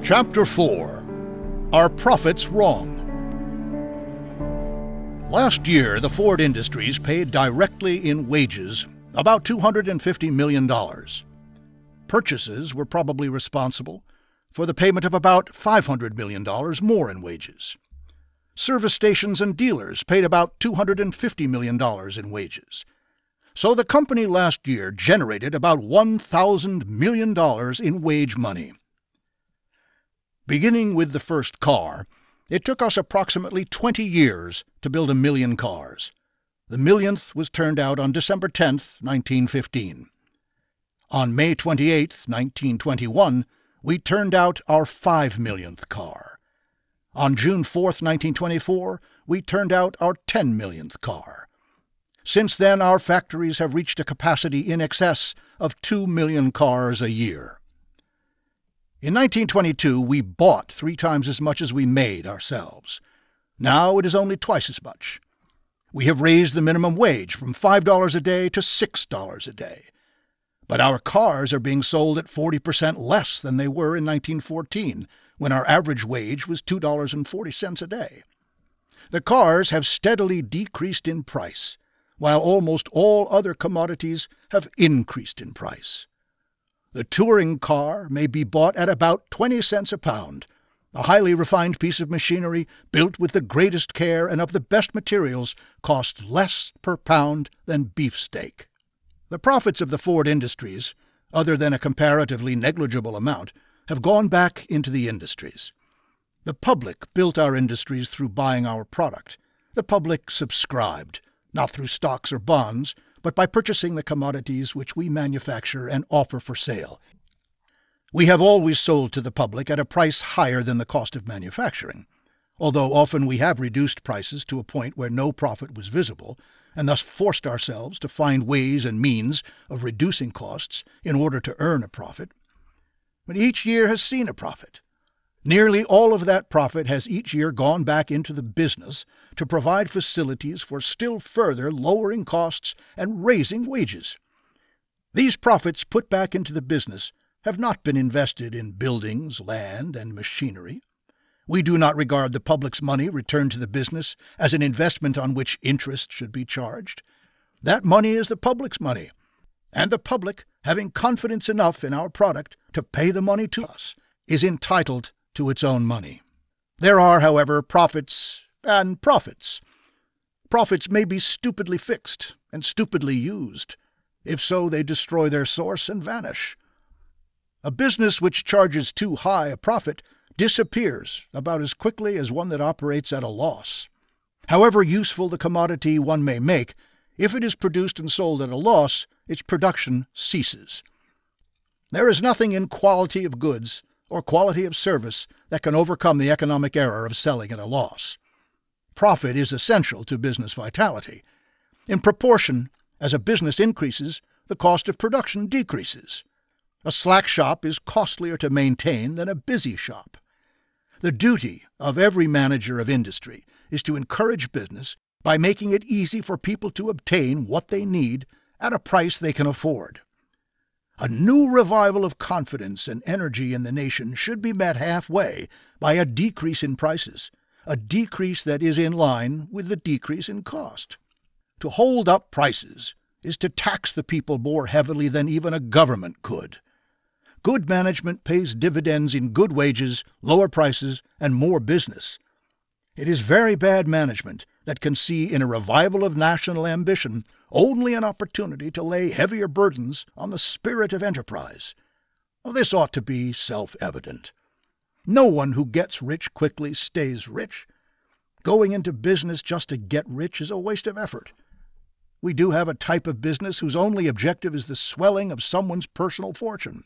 Chapter 4. Are Profits Wrong? Last year, the Ford Industries paid directly in wages about $250 million. Purchases were probably responsible for the payment of about $500 million more in wages. Service stations and dealers paid about $250 million in wages. So the company last year generated about $1,000 million in wage money. Beginning with the first car, it took us approximately 20 years to build 1 million cars. The millionth was turned out on December 10, 1915. On May 28, 1921, we turned out our 5 millionth car. On June 4, 1924, we turned out our 10 millionth car. Since then, our factories have reached a capacity in excess of 2 million cars a year. In 1922, we bought 3 times as much as we made ourselves. Now it is only twice as much. We have raised the minimum wage from $5 a day to $6 a day. But our cars are being sold at 40% less than they were in 1914, when our average wage was $2.40 a day. The cars have steadily decreased in price, while almost all other commodities have increased in price. The touring car may be bought at about 20 cents a pound, a highly refined piece of machinery built with the greatest care and of the best materials costs less per pound than beefsteak. The profits of the Ford Industries, other than a comparatively negligible amount, have gone back into the industries. The public built our industries through buying our product. The public subscribed, not through stocks or bonds, but by purchasing the commodities which we manufacture and offer for sale. We have always sold to the public at a price higher than the cost of manufacturing, although often we have reduced prices to a point where no profit was visible, and thus forced ourselves to find ways and means of reducing costs in order to earn a profit. But each year has seen a profit. Nearly all of that profit has each year gone back into the business to provide facilities for still further lowering costs and raising wages. These profits put back into the business have not been invested in buildings, land, and machinery. We do not regard the public's money returned to the business as an investment on which interest should be charged. That money is the public's money, and the public, having confidence enough in our product to pay the money to us, is entitled to its own money. There are, however, profits and profits. Profits may be stupidly fixed and stupidly used. If so, they destroy their source and vanish. A business which charges too high a profit disappears about as quickly as one that operates at a loss. However useful the commodity one may make, if it is produced and sold at a loss, its production ceases. There is nothing in quality of goods or quality of service that can overcome the economic error of selling at a loss. Profit is essential to business vitality. In proportion as a business increases, the cost of production decreases. A slack shop is costlier to maintain than a busy shop. The duty of every manager of industry is to encourage business by making it easy for people to obtain what they need at a price they can afford. A new revival of confidence and energy in the nation should be met halfway by a decrease in prices, a decrease that is in line with the decrease in cost. To hold up prices is to tax the people more heavily than even a government could. Good management pays dividends in good wages, lower prices, and more business. It is very bad management that can see in a revival of national ambition only an opportunity to lay heavier burdens on the spirit of enterprise. This ought to be self-evident. No one who gets rich quickly stays rich. Going into business just to get rich is a waste of effort. We do have a type of business whose only objective is the swelling of someone's personal fortune.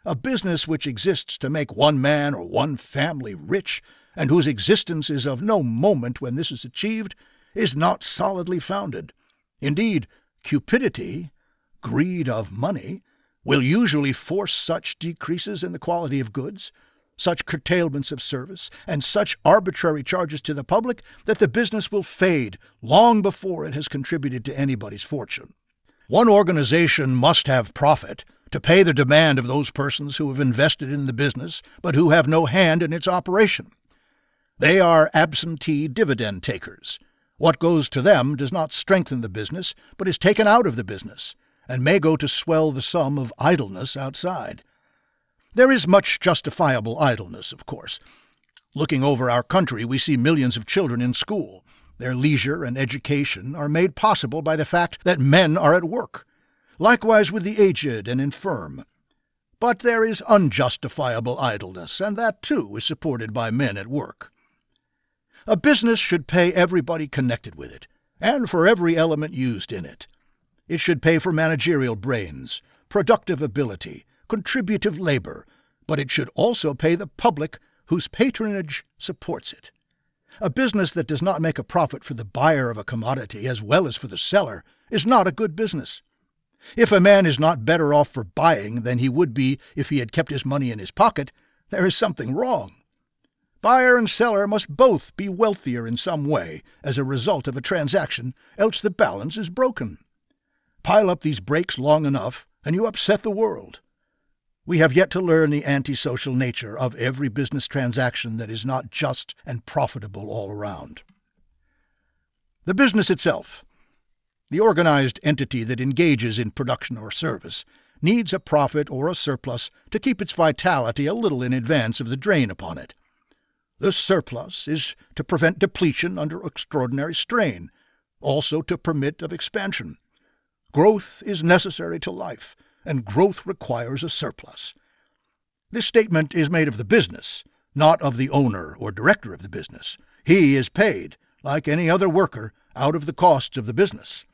A business which exists to make one man or one family rich, and whose existence is of no moment when this is achieved, is not solidly founded. Indeed, cupidity, greed of money, will usually force such decreases in the quality of goods, such curtailments of service, and such arbitrary charges to the public that the business will fade long before it has contributed to anybody's fortune. One organization must have profit to pay the demand of those persons who have invested in the business but who have no hand in its operation. They are absentee dividend takers. What goes to them does not strengthen the business, but is taken out of the business, and may go to swell the sum of idleness outside. There is much justifiable idleness, of course. Looking over our country, we see millions of children in school. Their leisure and education are made possible by the fact that men are at work. Likewise with the aged and infirm. But there is unjustifiable idleness, and that, too, is supported by men at work. A business should pay everybody connected with it, and for every element used in it. It should pay for managerial brains, productive ability, contributive labor, but it should also pay the public whose patronage supports it. A business that does not make a profit for the buyer of a commodity as well as for the seller is not a good business. If a man is not better off for buying than he would be if he had kept his money in his pocket, there is something wrong. Buyer and seller must both be wealthier in some way as a result of a transaction, else the balance is broken. Pile up these breaks long enough, and you upset the world. We have yet to learn the antisocial nature of every business transaction that is not just and profitable all around. The business itself, the organized entity that engages in production or service, needs a profit or a surplus to keep its vitality a little in advance of the drain upon it. The surplus is to prevent depletion under extraordinary strain, also to permit of expansion. Growth is necessary to life, and growth requires a surplus. This statement is made of the business, not of the owner or director of the business. He is paid, like any other worker, out of the costs of the business.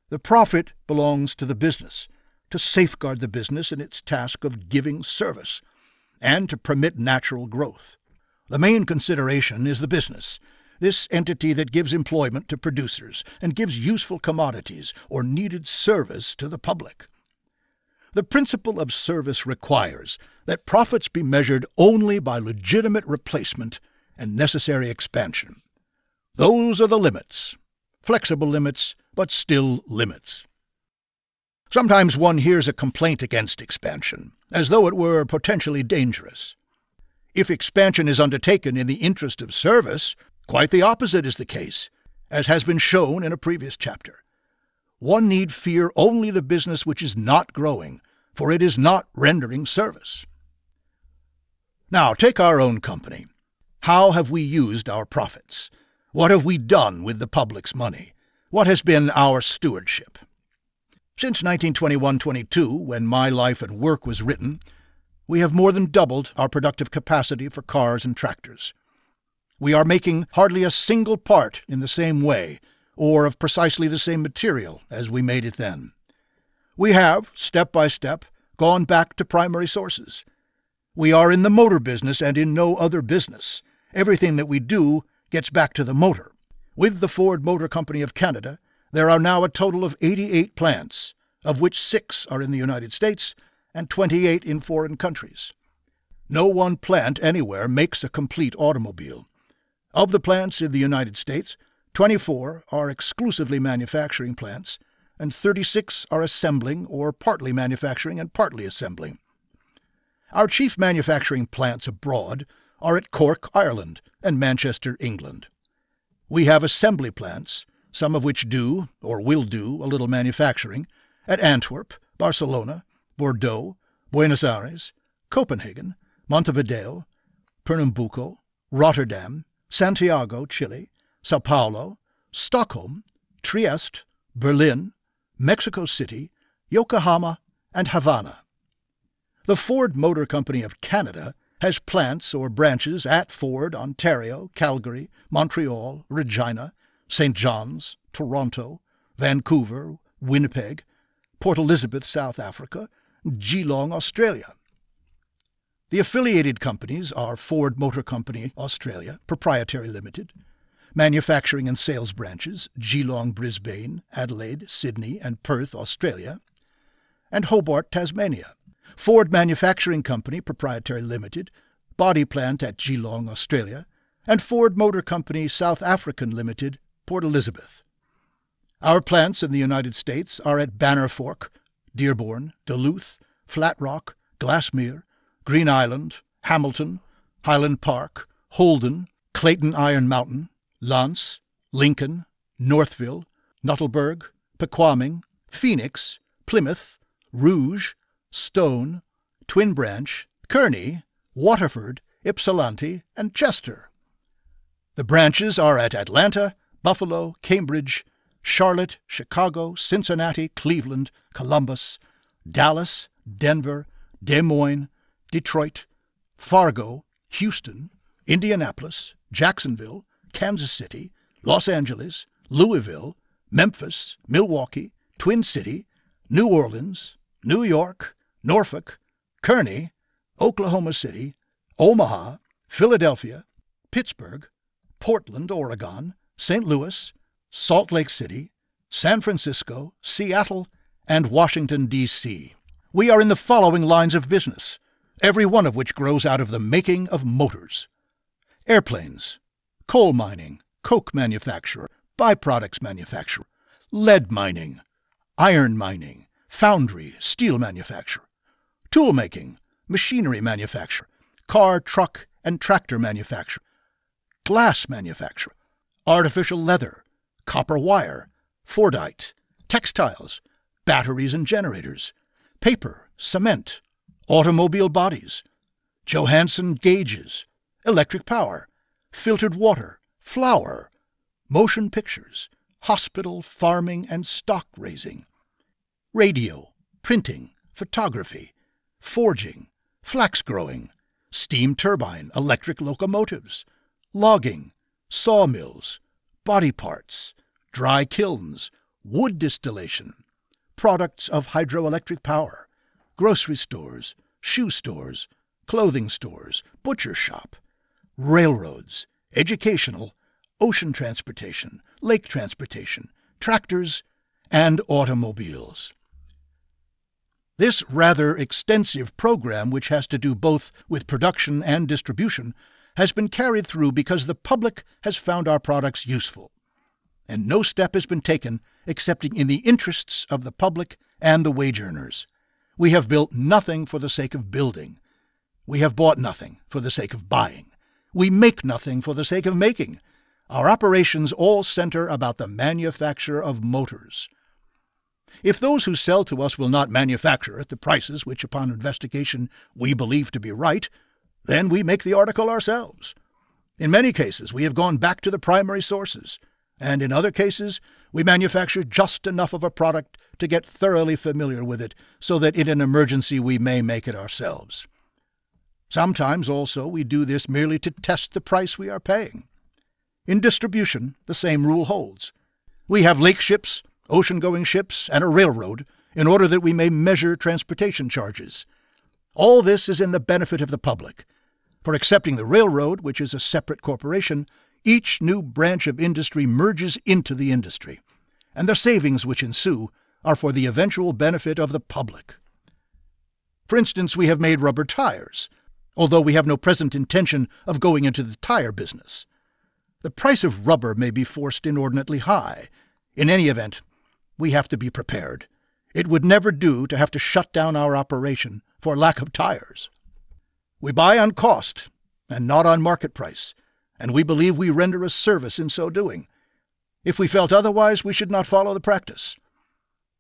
The profit belongs to the business, to safeguard the business in its task of giving service, and to permit natural growth. The main consideration is the business, this entity that gives employment to producers and gives useful commodities or needed service to the public. The principle of service requires that profits be measured only by legitimate replacement and necessary expansion. Those are the limits, flexible limits, but still limits. Sometimes one hears a complaint against expansion, as though it were potentially dangerous. If expansion is undertaken in the interest of service, quite the opposite is the case, as has been shown in a previous chapter. One need fear only the business which is not growing, for it is not rendering service. Now, take our own company. How have we used our profits? What have we done with the public's money? What has been our stewardship? Since 1921-22, when My Life and Work was written, we have more than doubled our productive capacity for cars and tractors. We are making hardly a single part in the same way, or of precisely the same material as we made it then. We have, step by step, gone back to primary sources. We are in the motor business and in no other business. Everything that we do gets back to the motor. With the Ford Motor Company of Canada, there are now a total of 88 plants, of which 6 are in the United States and 28 in foreign countries. No one plant anywhere makes a complete automobile. Of the plants in the United States, 24 are exclusively manufacturing plants, and 36 are assembling or partly manufacturing and partly assembling. Our chief manufacturing plants abroad are at Cork, Ireland, and Manchester, England. We have assembly plants, some of which do, or will do, a little manufacturing, at Antwerp, Barcelona, Bordeaux, Buenos Aires, Copenhagen, Montevideo, Pernambuco, Rotterdam, Santiago, Chile, Sao Paulo, Stockholm, Trieste, Berlin, Mexico City, Yokohama, and Havana. The Ford Motor Company of Canada has plants or branches at Ford, Ontario, Calgary, Montreal, Regina, St. John's, Toronto, Vancouver, Winnipeg, Port Elizabeth, South Africa, Geelong, Australia. The affiliated companies are Ford Motor Company Australia, Proprietary Limited, Manufacturing and Sales Branches, Geelong, Brisbane, Adelaide, Sydney, and Perth, Australia, and Hobart, Tasmania. Ford Manufacturing Company Proprietary Limited, Body Plant at Geelong, Australia, and Ford Motor Company South African Limited, Port Elizabeth. Our plants in the United States are at Banner Fork, Dearborn, Duluth, Flat Rock, Glassmere, Green Island, Hamilton, Highland Park, Holden, Clayton Iron Mountain, Lance, Lincoln, Northville, Nuttleburg, Pequaming, Phoenix, Plymouth, Rouge, Stone, Twin Branch, Kearney, Waterford, Ypsilanti, and Chester. The branches are at Atlanta, Buffalo, Cambridge, Charlotte, Chicago, Cincinnati, Cleveland, Columbus, Dallas, Denver, Des Moines, Detroit, Fargo, Houston, Indianapolis, Jacksonville, Kansas City, Los Angeles, Louisville, Memphis, Milwaukee, Twin City, New Orleans, New York, Norfolk, Kearney, Oklahoma City, Omaha, Philadelphia, Pittsburgh, Portland, Oregon, St. Louis, Salt Lake City, San Francisco, Seattle, and Washington, D.C. We are in the following lines of business, every one of which grows out of the making of motors: airplanes, coal mining, coke manufacturer, byproducts manufacturer, lead mining, iron mining, foundry, steel manufacturer, tool making, machinery manufacturer, car, truck, and tractor manufacturer, glass manufacturer, artificial leather, copper wire, Fordite, textiles, batteries and generators, paper, cement, automobile bodies, Johansson gauges, electric power, filtered water, flour, motion pictures, hospital, farming, and stock raising, radio, printing, photography, forging, flax growing, steam turbine, electric locomotives, logging, sawmills, body parts, dry kilns, wood distillation, products of hydroelectric power, grocery stores, shoe stores, clothing stores, butcher shop, railroads, educational, ocean transportation, lake transportation, tractors, and automobiles. This rather extensive program, which has to do both with production and distribution, has been carried through because the public has found our products useful, and no step has been taken excepting in the interests of the public and the wage earners. We have built nothing for the sake of building. We have bought nothing for the sake of buying. We make nothing for the sake of making. Our operations all center about the manufacture of motors. If those who sell to us will not manufacture at the prices which, upon investigation, we believe to be right, then we make the article ourselves. In many cases, we have gone back to the primary sources, and in other cases, we manufacture just enough of a product to get thoroughly familiar with it so that in an emergency we may make it ourselves. Sometimes, also, we do this merely to test the price we are paying. In distribution, the same rule holds. We have lake ships, ocean-going ships, and a railroad in order that we may measure transportation charges. All this is in the benefit of the public. For excepting the railroad, which is a separate corporation, each new branch of industry merges into the industry, and the savings which ensue are for the eventual benefit of the public. For instance, we have made rubber tires, although we have no present intention of going into the tire business. The price of rubber may be forced inordinately high. In any event, we have to be prepared. It would never do to have to shut down our operation for lack of tires. We buy on cost and not on market price, and we believe we render a service in so doing. If we felt otherwise, we should not follow the practice.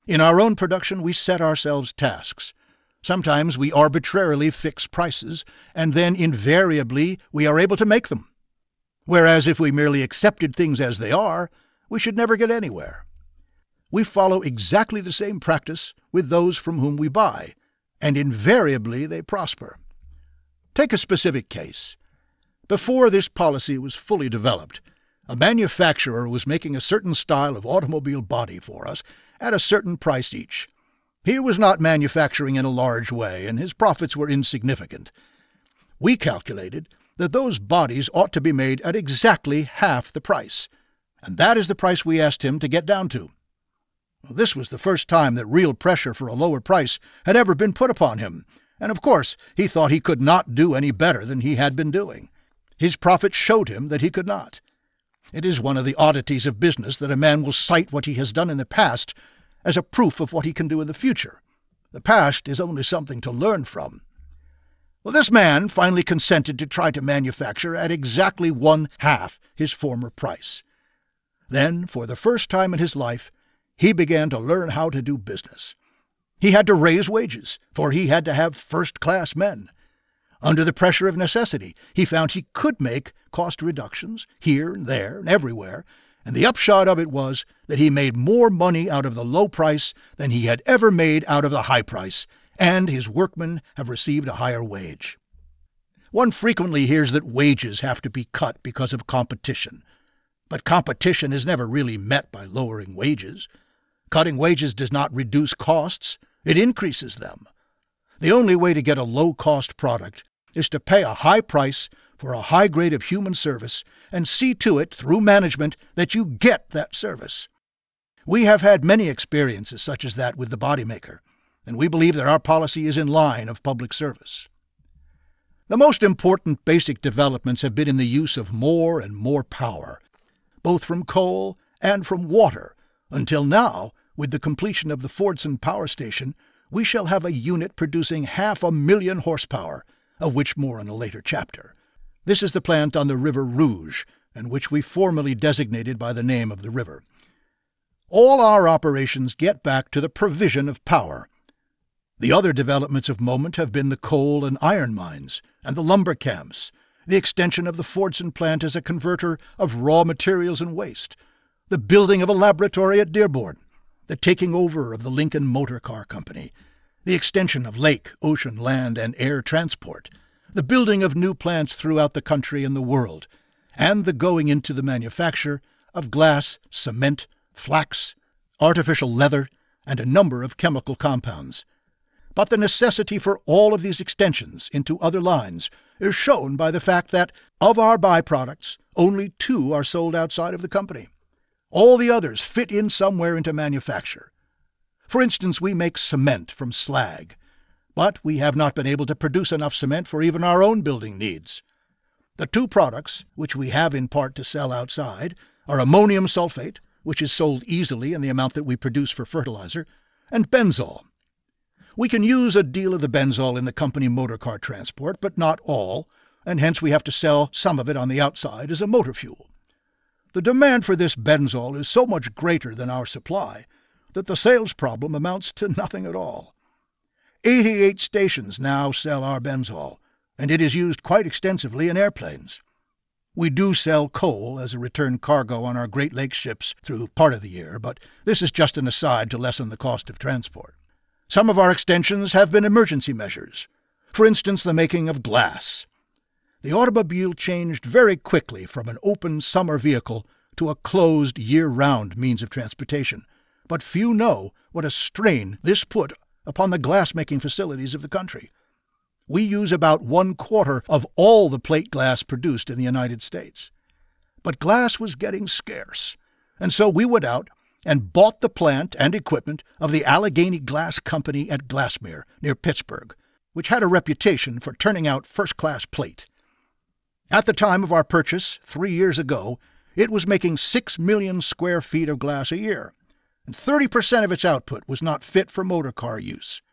In our own production, we set ourselves tasks. Sometimes we arbitrarily fix prices, and then invariably we are able to make them. Whereas if we merely accepted things as they are, we should never get anywhere. We follow exactly the same practice with those from whom we buy, and invariably they prosper. Take a specific case. Before this policy was fully developed, a manufacturer was making a certain style of automobile body for us at a certain price each. He was not manufacturing in a large way, and his profits were insignificant. We calculated that those bodies ought to be made at exactly half the price, and that is the price we asked him to get down to. This was the first time that real pressure for a lower price had ever been put upon him, and of course he thought he could not do any better than he had been doing. His profits showed him that he could not. It is one of the oddities of business that a man will cite what he has done in the past as a proof of what he can do in the future. The past is only something to learn from. Well, this man finally consented to try to manufacture at exactly 1/2 his former price. Then, for the first time in his life, he began to learn how to do business. He had to raise wages, for he had to have first-class men. Under the pressure of necessity, he found he could make cost reductions here and there and everywhere, and the upshot of it was that he made more money out of the low price than he had ever made out of the high price, and his workmen have received a higher wage. One frequently hears that wages have to be cut because of competition, but competition is never really met by lowering wages. Cutting wages does not reduce costs, it increases them. The only way to get a low-cost product is to pay a high price for a high grade of human service and see to it, through management, that you get that service. We have had many experiences such as that with the bodymaker, and we believe that our policy is in line of public service. The most important basic developments have been in the use of more and more power, both from coal and from water, until now, with the completion of the Fordson Power Station, we shall have a unit producing 500,000 horsepower, of which more in a later chapter. This is the plant on the River Rouge, and which we formally designated by the name of the river. All our operations get back to the provision of power. The other developments of moment have been the coal and iron mines, and the lumber camps, the extension of the Fordson plant as a converter of raw materials and waste, the building of a laboratory at Dearborn, the taking over of the Lincoln Motor Car Company, the extension of lake, ocean, land, and air transport, the building of new plants throughout the country and the world, and the going into the manufacture of glass, cement, flax, artificial leather, and a number of chemical compounds. But the necessity for all of these extensions into other lines is shown by the fact that, of our byproducts, only 2 are sold outside of the company. All the others fit in somewhere into manufacture. For instance, we make cement from slag, but we have not been able to produce enough cement for even our own building needs. The 2 products, which we have in part to sell outside, are ammonium sulfate, which is sold easily in the amount that we produce for fertilizer, and benzol. We can use a deal of the benzol in the company motor car transport, but not all, and hence we have to sell some of it on the outside as a motor fuel. The demand for this benzol is so much greater than our supply that the sales problem amounts to nothing at all. 88 stations now sell our benzol, and it is used quite extensively in airplanes. We do sell coal as a return cargo on our Great Lakes ships through part of the year, but this is just an aside to lessen the cost of transport. Some of our extensions have been emergency measures. For instance, the making of glass. The automobile changed very quickly from an open summer vehicle to a closed year-round means of transportation, but few know what a strain this put upon the glass-making facilities of the country. We use about 1/4 of all the plate glass produced in the United States. But glass was getting scarce, and so we went out and bought the plant and equipment of the Allegheny Glass Company at Glassmere, near Pittsburgh, which had a reputation for turning out first-class plate. At the time of our purchase, 3 years ago, it was making 6 million square feet of glass a year, and 30% of its output was not fit for motor car use.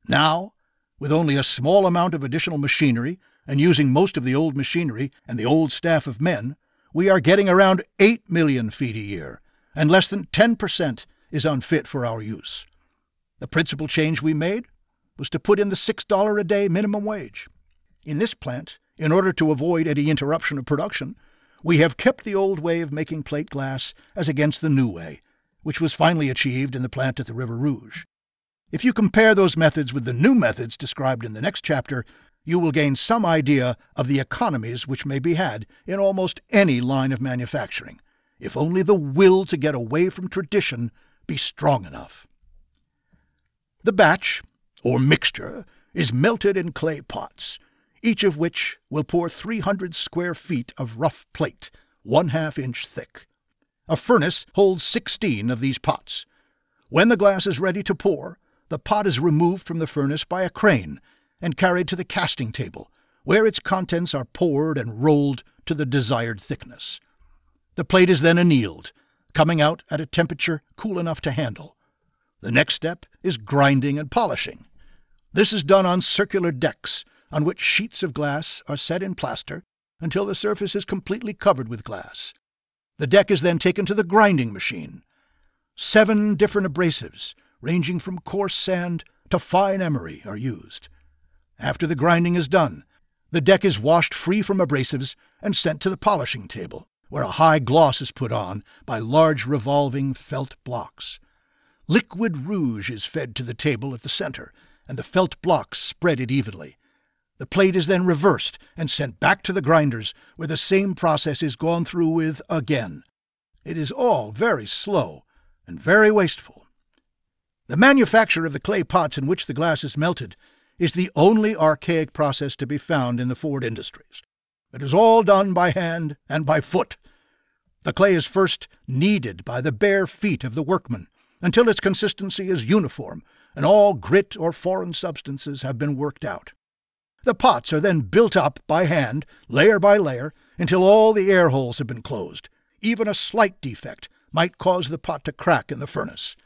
Now, with only a small amount of additional machinery and using most of the old machinery and the old staff of men, we are getting around 8 million feet a year, and less than 10% is unfit for our use. The principal change we made was to put in the $6 a day minimum wage. In this plant, in order to avoid any interruption of production, we have kept the old way of making plate glass as against the new way, which was finally achieved in the plant at the River Rouge. If you compare those methods with the new methods described in the next chapter, you will gain some idea of the economies which may be had in almost any line of manufacturing, if only the will to get away from tradition be strong enough. The batch, or mixture, is melted in clay pots, each of which will pour 300 square feet of rough plate, 1/2 inch thick. A furnace holds 16 of these pots. When the glass is ready to pour, the pot is removed from the furnace by a crane and carried to the casting table, where its contents are poured and rolled to the desired thickness. The plate is then annealed, coming out at a temperature cool enough to handle. The next step is grinding and polishing. This is done on circular decks on which sheets of glass are set in plaster until the surface is completely covered with glass. The deck is then taken to the grinding machine. 7 different abrasives, ranging from coarse sand to fine emery, are used. After the grinding is done, the deck is washed free from abrasives and sent to the polishing table, where a high gloss is put on by large revolving felt blocks. Liquid rouge is fed to the table at the center, and the felt blocks spread it evenly. The plate is then reversed and sent back to the grinders, where the same process is gone through with again. It is all very slow and very wasteful. The manufacture of the clay pots in which the glass is melted is the only archaic process to be found in the Ford Industries. It is all done by hand and by foot. The clay is first kneaded by the bare feet of the workman until its consistency is uniform and all grit or foreign substances have been worked out. The pots are then built up by hand, layer by layer, until all the air holes have been closed. Even a slight defect might cause the pot to crack in the furnace.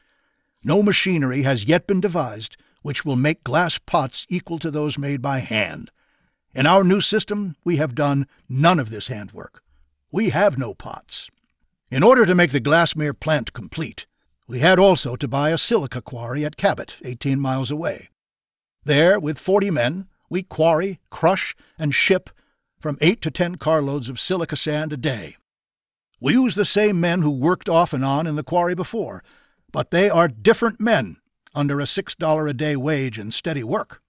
No machinery has yet been devised which will make glass pots equal to those made by hand. In our new system, we have done none of this handwork. We have no pots. In order to make the Glassmere plant complete, we had also to buy a silica quarry at Cabot, 18 miles away. There, with 40 men, we quarry, crush, and ship from 8 to 10 carloads of silica sand a day. We use the same men who worked off and on in the quarry before, but they are different men under a $6 a day wage and steady work.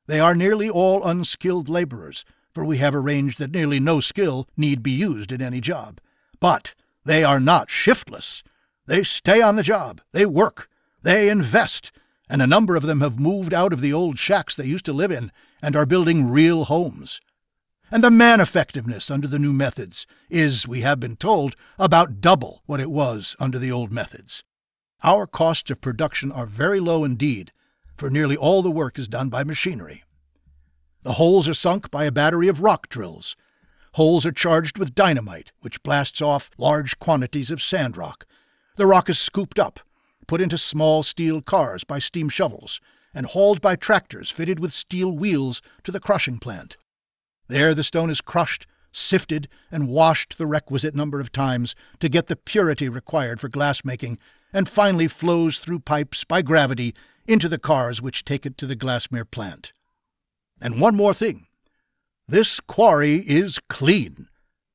They are nearly all unskilled laborers, for we have arranged that nearly no skill need be used in any job. But they are not shiftless. They stay on the job, they work, they invest, and a number of them have moved out of the old shacks they used to live in and are building real homes. And the man effectiveness under the new methods is, we have been told, about double what it was under the old methods. Our costs of production are very low indeed, for nearly all the work is done by machinery. The holes are sunk by a battery of rock drills. Holes are charged with dynamite, which blasts off large quantities of sand rock. The rock is scooped up, put into small steel cars by steam shovels, and hauled by tractors fitted with steel wheels to the crushing plant. There the stone is crushed, sifted, and washed the requisite number of times to get the purity required for glass-making, and finally flows through pipes by gravity into the cars which take it to the Glassmere plant. And one more thing. This quarry is clean,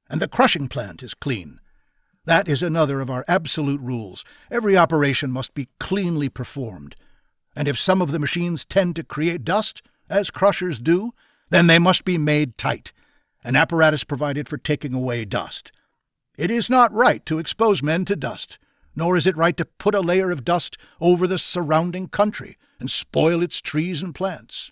and the crushing plant is clean. That is another of our absolute rules. Every operation must be cleanly performed. And if some of the machines tend to create dust, as crushers do, then they must be made tight, an apparatus provided for taking away dust. It is not right to expose men to dust, nor is it right to put a layer of dust over the surrounding country and spoil its trees and plants.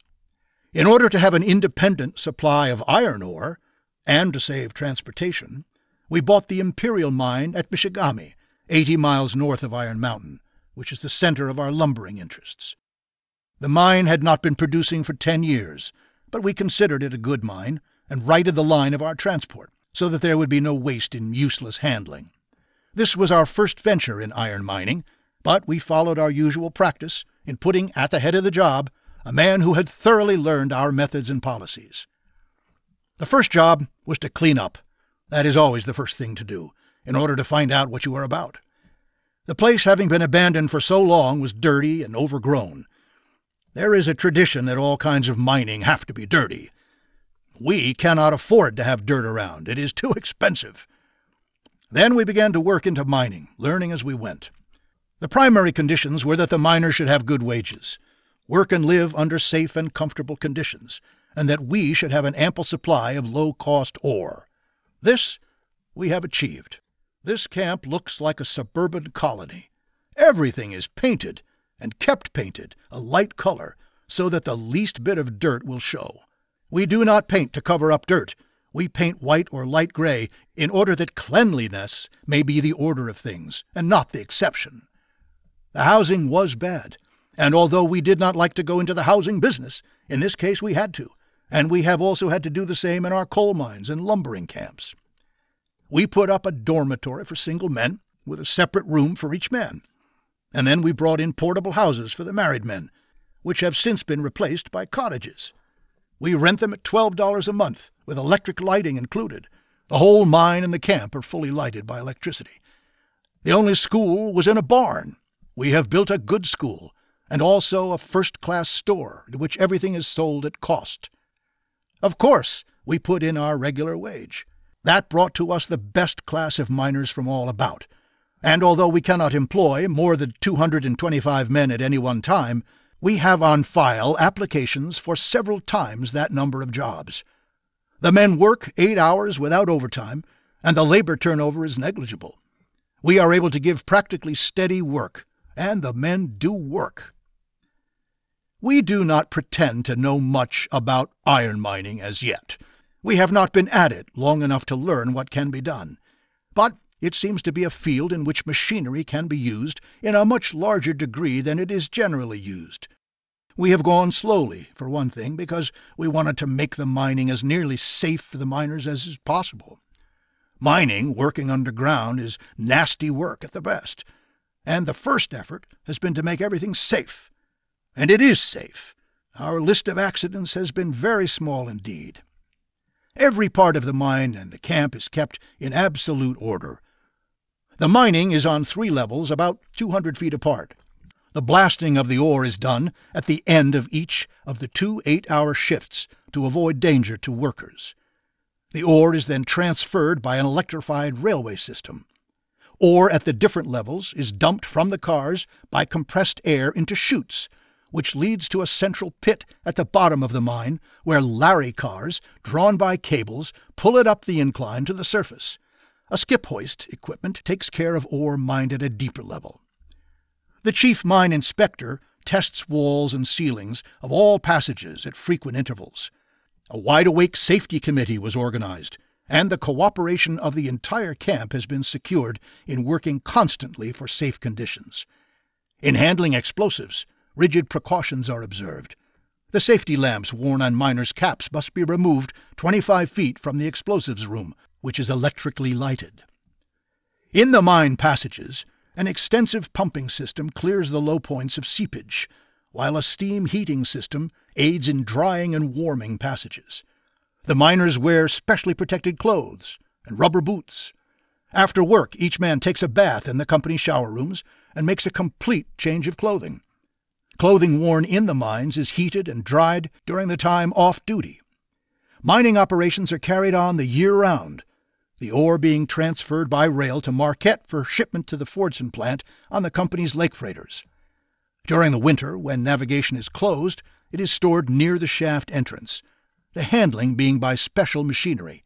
In order to have an independent supply of iron ore, and to save transportation, we bought the Imperial Mine at Michigami, 80 miles north of Iron Mountain, which is the center of our lumbering interests. The mine had not been producing for 10 years, but we considered it a good mine and righted the line of our transport, so that there would be no waste in useless handling. This was our first venture in iron mining, but we followed our usual practice in putting at the head of the job a man who had thoroughly learned our methods and policies. The first job was to clean up. That is always the first thing to do, in order to find out what you are about. The place, having been abandoned for so long, was dirty and overgrown. There is a tradition that all kinds of mining have to be dirty. We cannot afford to have dirt around. It is too expensive. Then we began to work into mining, learning as we went. The primary conditions were that the miner should have good wages, work and live under safe and comfortable conditions, and that we should have an ample supply of low-cost ore. This we have achieved. This camp looks like a suburban colony. Everything is painted, and kept painted, a light color, so that the least bit of dirt will show. We do not paint to cover up dirt. We paint white or light gray in order that cleanliness may be the order of things, and not the exception. The housing was bad, and although we did not like to go into the housing business, in this case we had to, and we have also had to do the same in our coal mines and lumbering camps. We put up a dormitory for single men, with a separate room for each man. And then we brought in portable houses for the married men, which have since been replaced by cottages. We rent them at $12 a month, with electric lighting included. The whole mine and the camp are fully lighted by electricity. The only school was in a barn. We have built a good school, and also a first-class store, to which everything is sold at cost. Of course, we put in our regular wage. That brought to us the best class of miners from all about. And although we cannot employ more than 225 men at any one time, we have on file applications for several times that number of jobs. The men work 8 hours without overtime, and the labor turnover is negligible. We are able to give practically steady work, and the men do work. We do not pretend to know much about iron mining as yet. We have not been at it long enough to learn what can be done. But it seems to be a field in which machinery can be used in a much larger degree than it is generally used. We have gone slowly, for one thing, because we wanted to make the mining as nearly safe for the miners as is possible. Mining, working underground, is nasty work at the best, and the first effort has been to make everything safe. And it is safe. Our list of accidents has been very small indeed. Every part of the mine and the camp is kept in absolute order. The mining is on 3 levels about 200 feet apart. The blasting of the ore is done at the end of each of the 2 8-hour shifts to avoid danger to workers. The ore is then transferred by an electrified railway system. Ore at the different levels is dumped from the cars by compressed air into chutes, which leads to a central pit at the bottom of the mine where Larry cars, drawn by cables, pull it up the incline to the surface. A skip hoist equipment takes care of ore mined at a deeper level. The chief mine inspector tests walls and ceilings of all passages at frequent intervals. A wide-awake safety committee was organized, and the cooperation of the entire camp has been secured in working constantly for safe conditions. In handling explosives, rigid precautions are observed. The safety lamps worn on miners' caps must be removed 25 feet from the explosives room, which is electrically lighted. In the mine passages, an extensive pumping system clears the low points of seepage, while a steam heating system aids in drying and warming passages. The miners wear specially protected clothes and rubber boots. After work, each man takes a bath in the company shower rooms and makes a complete change of clothing. Clothing worn in the mines is heated and dried during the time off duty. Mining operations are carried on the year round, the ore being transferred by rail to Marquette for shipment to the Fordson plant on the company's lake freighters. During the winter, when navigation is closed, it is stored near the shaft entrance, the handling being by special machinery.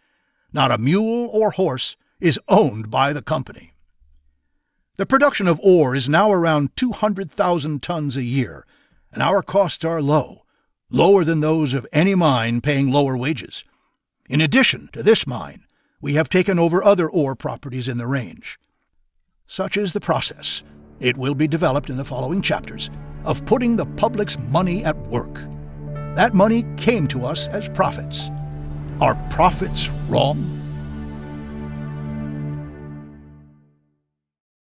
Not a mule or horse is owned by the company. The production of ore is now around 200,000 tons a year, and our costs are low, lower than those of any mine paying lower wages. In addition to this mine, we have taken over other ore properties in the range. Such is the process. It will be developed in the following chapters of putting the public's money at work. That money came to us as profits. Are profits wrong?